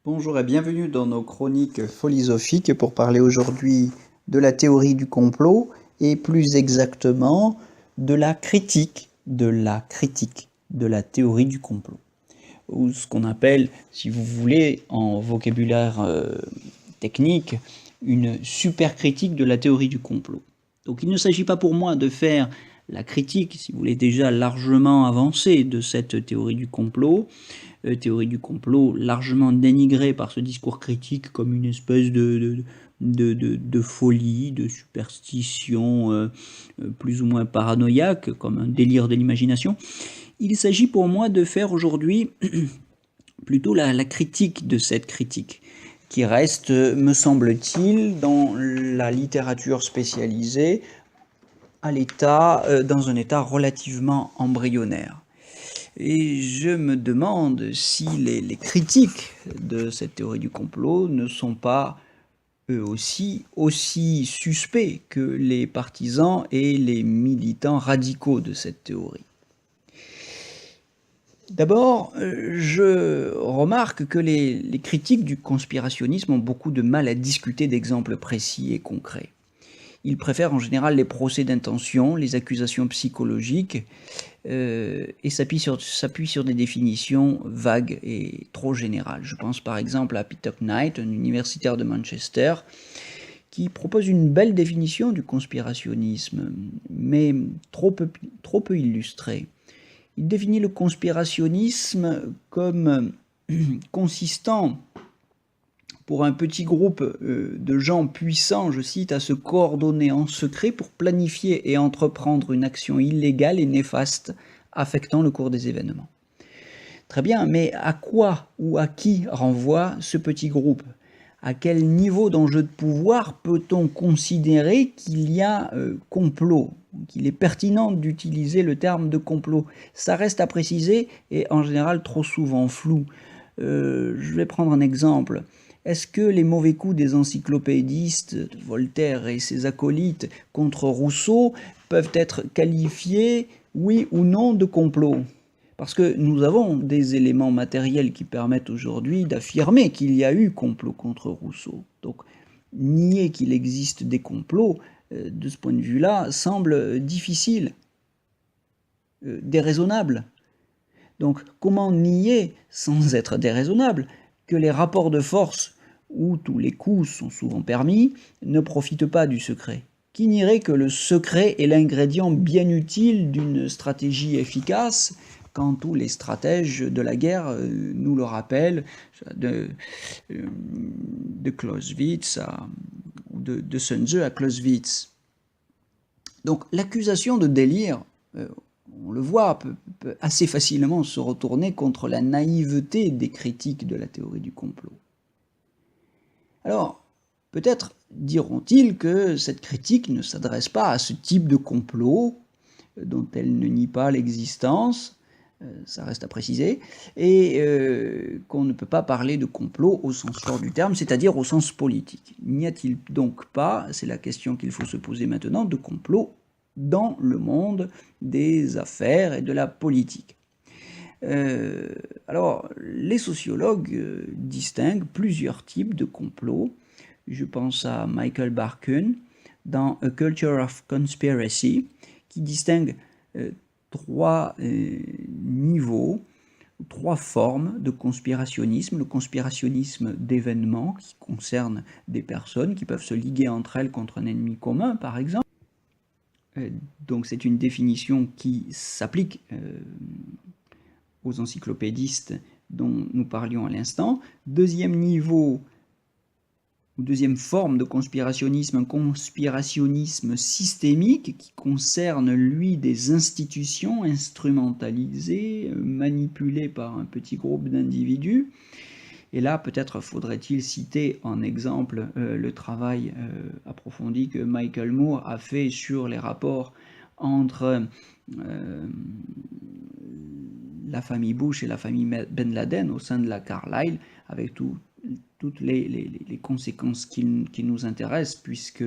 Bonjour et bienvenue dans nos chroniques philosophiques pour parler aujourd'hui de la théorie du complot et plus exactement de la critique de la théorie du complot. Ou ce qu'on appelle, si vous voulez, en vocabulaire technique, une super critique de la théorie du complot. Donc il ne s'agit pas pour moi de faire la critique, si vous voulez, déjà largement avancée de cette théorie du complot largement dénigrée par ce discours critique comme une espèce de folie, de superstition plus ou moins paranoïaque, comme un délire de l'imagination. Il s'agit pour moi de faire aujourd'hui plutôt la critique de cette critique, qui reste, me semble-t-il, dans la littérature spécialisée, dans un état relativement embryonnaire. Et je me demande si les critiques de cette théorie du complot ne sont pas eux aussi suspects que les partisans et les militants radicaux de cette théorie. D'abord, je remarque que les critiques du conspirationnisme ont beaucoup de mal à discuter d'exemples précis et concrets. Ils préfèrent en général les procès d'intention, les accusations psychologiques, et s'appuient sur des définitions vagues et trop générales. Je pense par exemple à Peter Knight, un universitaire de Manchester, qui propose une belle définition du conspirationnisme, mais trop peu illustrée. Il définit le conspirationnisme comme consistant pour un petit groupe de gens puissants, je cite, à se coordonner en secret pour planifier et entreprendre une action illégale et néfaste affectant le cours des événements. Très bien, mais à quoi ou à qui renvoie ce petit groupe? À quel niveau d'enjeu de pouvoir peut-on considérer qu'il y a complot, qu'il est pertinent d'utiliser le terme de complot? Ça reste à préciser et en général trop souvent flou. Je vais prendre un exemple. Est-ce que les mauvais coups des encyclopédistes, Voltaire et ses acolytes, contre Rousseau peuvent être qualifiés, oui ou non, de complot? Parce que nous avons des éléments matériels qui permettent aujourd'hui d'affirmer qu'il y a eu complot contre Rousseau. Donc, nier qu'il existe des complots, de ce point de vue-là, semble difficile, déraisonnable. Donc, comment nier, sans être déraisonnable, que les rapports de force, où tous les coups sont souvent permis, ne profitent pas du secret? Qui nierait que le secret est l'ingrédient bien utile d'une stratégie efficace, quand tous les stratèges de la guerre nous le rappellent, de Clausewitz de Sun Tzu à Clausewitz. Donc l'accusation de délire, on le voit, peut assez facilement se retourner contre la naïveté des critiques de la théorie du complot. Alors, peut-être diront-ils que cette critique ne s'adresse pas à ce type de complot, dont elle ne nie pas l'existence, ça reste à préciser, et qu'on ne peut pas parler de complot au sens fort du terme, c'est-à-dire au sens politique. N'y a-t-il donc pas, c'est la question qu'il faut se poser maintenant, de complot dans le monde des affaires et de la politique? Alors, les sociologues distinguent plusieurs types de complots. Je pense à Michael Barkun dans A Culture of Conspiracy, qui distingue trois niveaux, trois formes de conspirationnisme. Le conspirationnisme d'événements, qui concerne des personnes qui peuvent se liguer entre elles contre un ennemi commun, par exemple. Donc c'est une définition qui s'applique aux encyclopédistes dont nous parlions à l'instant. Deuxième niveau, ou deuxième forme de conspirationnisme, un conspirationnisme systémique qui concerne, lui, des institutions instrumentalisées, manipulées par un petit groupe d'individus. Et là, peut-être faudrait-il citer en exemple le travail approfondi que Michael Moore a fait sur les rapports entre la famille Bush et la famille Ben Laden au sein de la Carlyle, avec toutes les conséquences qui nous intéressent, puisque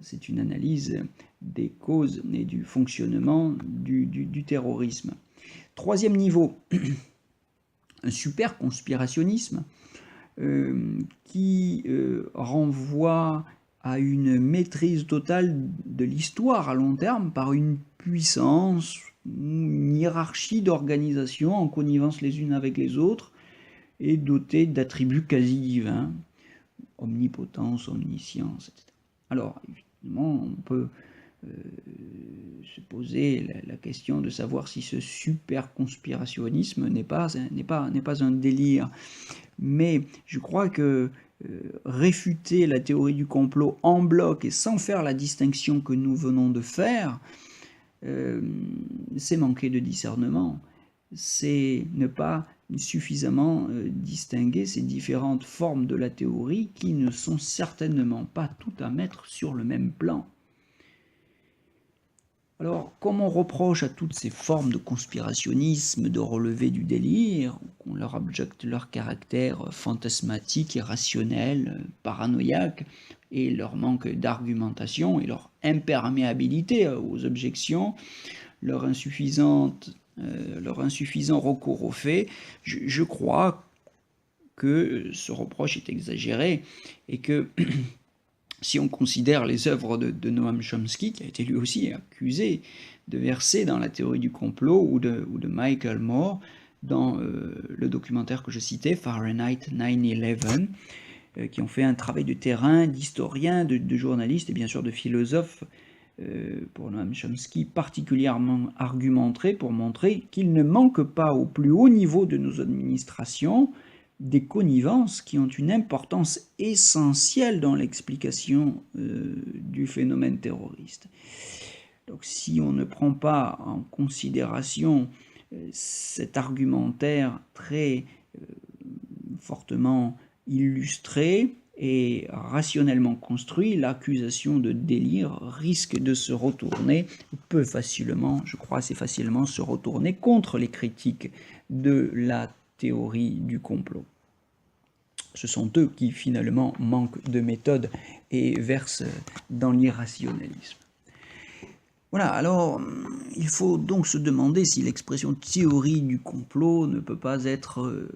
c'est une analyse des causes et du fonctionnement du terrorisme. Troisième niveau, un super conspirationnisme qui renvoie à une maîtrise totale de l'histoire à long terme par une puissance, une hiérarchie d'organisations en connivence les unes avec les autres et dotées d'attributs quasi divins, omnipotence, omniscience, etc. Alors, évidemment, on peut se poser la question de savoir si ce super conspirationnisme n'est pas un délire. Mais je crois que réfuter la théorie du complot en bloc et sans faire la distinction que nous venons de faire, c'est manquer de discernement, c'est ne pas suffisamment distinguer ces différentes formes de la théorie qui ne sont certainement pas toutes à mettre sur le même plan. Alors, comme on reproche à toutes ces formes de conspirationnisme de relever du délire, qu'on leur objecte leur caractère fantasmatique, irrationnel, paranoïaque, et leur manque d'argumentation et leur imperméabilité aux objections, leur insuffisant recours aux faits, je crois que ce reproche est exagéré et que si on considère les œuvres de Noam Chomsky, qui a été lui aussi accusé de verser dans la théorie du complot, ou de Michael Moore, dans le documentaire que je citais, Fahrenheit 9/11, qui ont fait un travail de terrain, d'historien, de journaliste et bien sûr de philosophe, pour Noam Chomsky, particulièrement argumenté pour montrer qu'il ne manque pas au plus haut niveau de nos administrations des connivences qui ont une importance essentielle dans l'explication du phénomène terroriste. Donc si on ne prend pas en considération cet argumentaire très fortement illustré et rationnellement construit, l'accusation de délire risque de se retourner, peut facilement, je crois assez facilement, se retourner contre les critiques de la théorie du complot. Ce sont eux qui finalement manquent de méthode et versent dans l'irrationalisme. Voilà, alors il faut donc se demander si l'expression théorie du complot ne peut pas être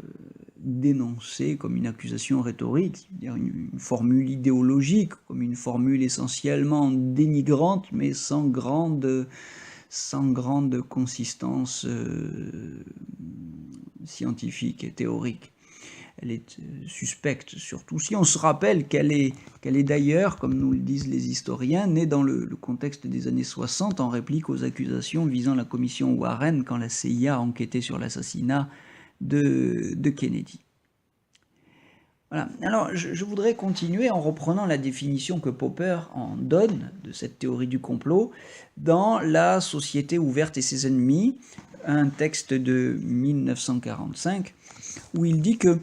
dénoncée comme une accusation rhétorique, c'est-à-dire une formule idéologique, comme une formule essentiellement dénigrante, mais sans grande consistance scientifique et théorique. Elle est suspecte, surtout si on se rappelle qu'elle est d'ailleurs, comme nous le disent les historiens, née dans le contexte des années 60 en réplique aux accusations visant la commission Warren quand la CIA enquêtait sur l'assassinat de Kennedy. Voilà. Alors, je voudrais continuer en reprenant la définition que Popper en donne de cette théorie du complot dans La Société ouverte et ses ennemis, un texte de 1945, où il dit que,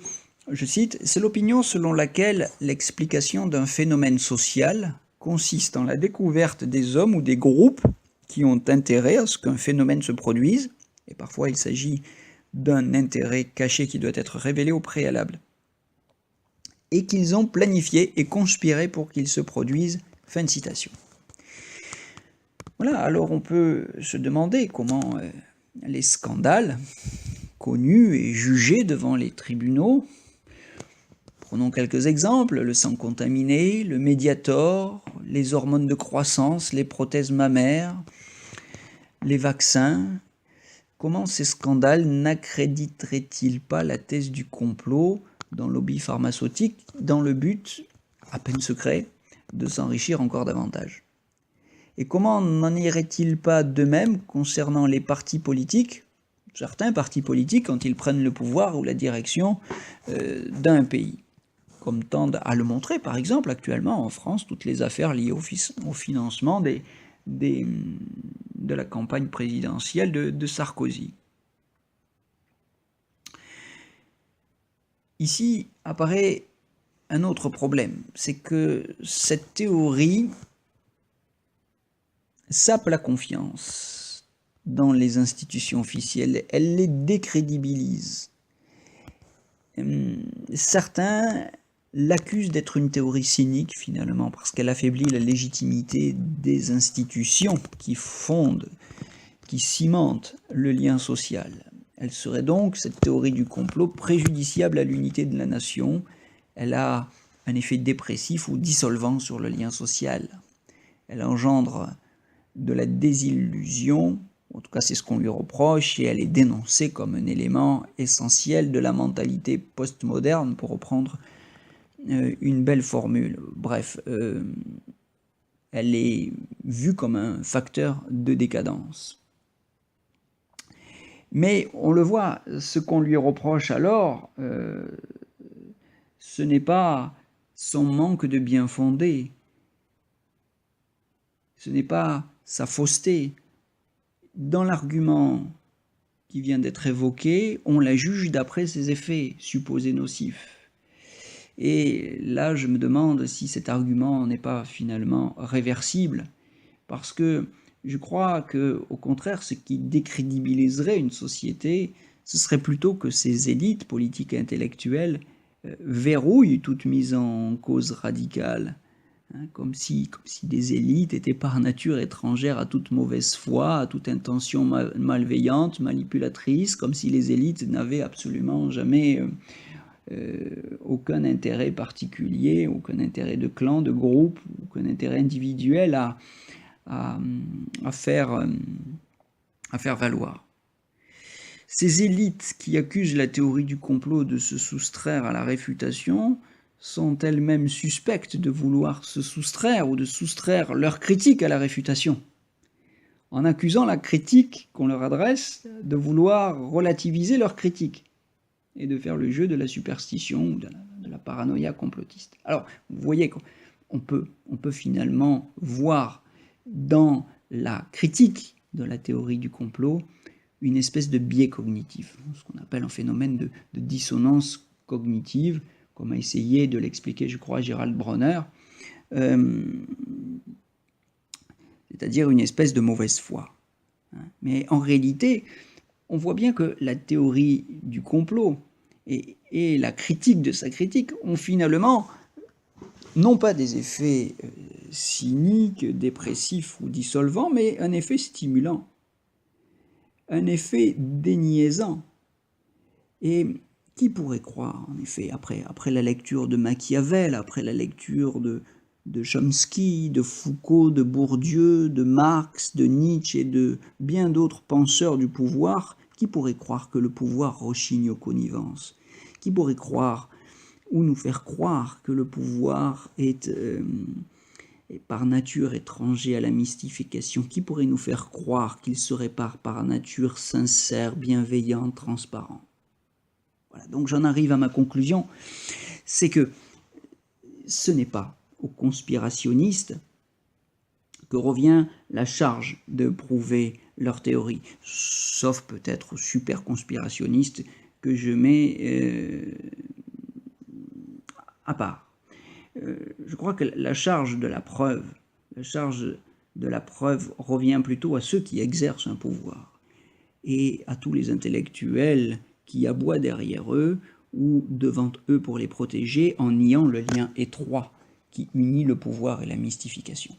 je cite, « C'est l'opinion selon laquelle l'explication d'un phénomène social consiste en la découverte des hommes ou des groupes qui ont intérêt à ce qu'un phénomène se produise, et parfois il s'agit d'un intérêt caché qui doit être révélé au préalable, et qu'ils ont planifié et conspiré pour qu'il se produise. » Fin de citation. Voilà, alors on peut se demander comment les scandales connus et jugés devant les tribunaux, prenons quelques exemples, le sang contaminé, le Mediator, les hormones de croissance, les prothèses mammaires, les vaccins, comment ces scandales n'accréditeraient-ils pas la thèse du complot dans le lobby pharmaceutique dans le but, à peine secret, de s'enrichir encore davantage? Et comment n'en irait-il pas de même concernant les partis politiques, certains partis politiques quand ils prennent le pouvoir ou la direction d'un pays, comme tendent à le montrer par exemple actuellement en France toutes les affaires liées au financement de la campagne présidentielle de Sarkozy. Ici apparaît un autre problème, c'est que cette théorie sape la confiance dans les institutions officielles, elle les décrédibilise. Certains l'accusent d'être une théorie cynique finalement, parce qu'elle affaiblit la légitimité des institutions qui fondent, qui cimentent le lien social. Elle serait donc, cette théorie du complot, préjudiciable à l'unité de la nation. Elle a un effet dépressif ou dissolvant sur le lien social. Elle engendre de la désillusion, en tout cas c'est ce qu'on lui reproche, et elle est dénoncée comme un élément essentiel de la mentalité postmoderne, pour reprendre une belle formule. Bref, elle est vue comme un facteur de décadence. Mais on le voit, ce qu'on lui reproche alors, ce n'est pas son manque de bien fondé, ce n'est pas sa fausseté. Dans l'argument qui vient d'être évoqué, on la juge d'après ses effets supposés nocifs. Et là, je me demande si cet argument n'est pas finalement réversible, parce que je crois qu'au contraire, ce qui décrédibiliserait une société, ce serait plutôt que ces élites politiques et intellectuelles verrouillent toute mise en cause radicale, hein, comme si des élites étaient par nature étrangères à toute mauvaise foi, à toute intention malveillante, manipulatrice, comme si les élites n'avaient absolument jamais aucun intérêt particulier, aucun intérêt de clan, de groupe, aucun intérêt individuel à faire valoir. Ces élites qui accusent la théorie du complot de se soustraire à la réfutation sont elles-mêmes suspectes de vouloir se soustraire ou de soustraire leur critique à la réfutation, en accusant la critique qu'on leur adresse de vouloir relativiser leur critique et de faire le jeu de la superstition ou de la paranoïa complotiste. Alors, vous voyez qu'on peut finalement voir dans la critique de la théorie du complot une espèce de biais cognitif, ce qu'on appelle un phénomène de dissonance cognitive, comme a essayé de l'expliquer, je crois, Gerald Bronner, c'est-à-dire une espèce de mauvaise foi. Mais en réalité, on voit bien que la théorie du complot et la critique de sa critique ont finalement non pas des effets cyniques, dépressifs ou dissolvants, mais un effet stimulant, un effet déniaisant. Et qui pourrait croire, en effet, après la lecture de Machiavel, après la lecture de Chomsky, de Foucault, de Bourdieu, de Marx, de Nietzsche et de bien d'autres penseurs du pouvoir, qui pourrait croire que le pouvoir rechigne aux connivences? Qui pourrait croire ou nous faire croire que le pouvoir est par nature étranger à la mystification? Qui pourrait nous faire croire qu'il serait par nature sincère, bienveillant, transparent? Voilà, donc j'en arrive à ma conclusion, c'est que ce n'est pas aux conspirationnistes que revient la charge de prouver leur théorie, sauf peut-être aux super conspirationnistes que je mets à part. Je crois que la charge de la preuve revient plutôt à ceux qui exercent un pouvoir et à tous les intellectuels qui aboient derrière eux ou devant eux pour les protéger en niant le lien étroit qui unit le pouvoir et la mystification.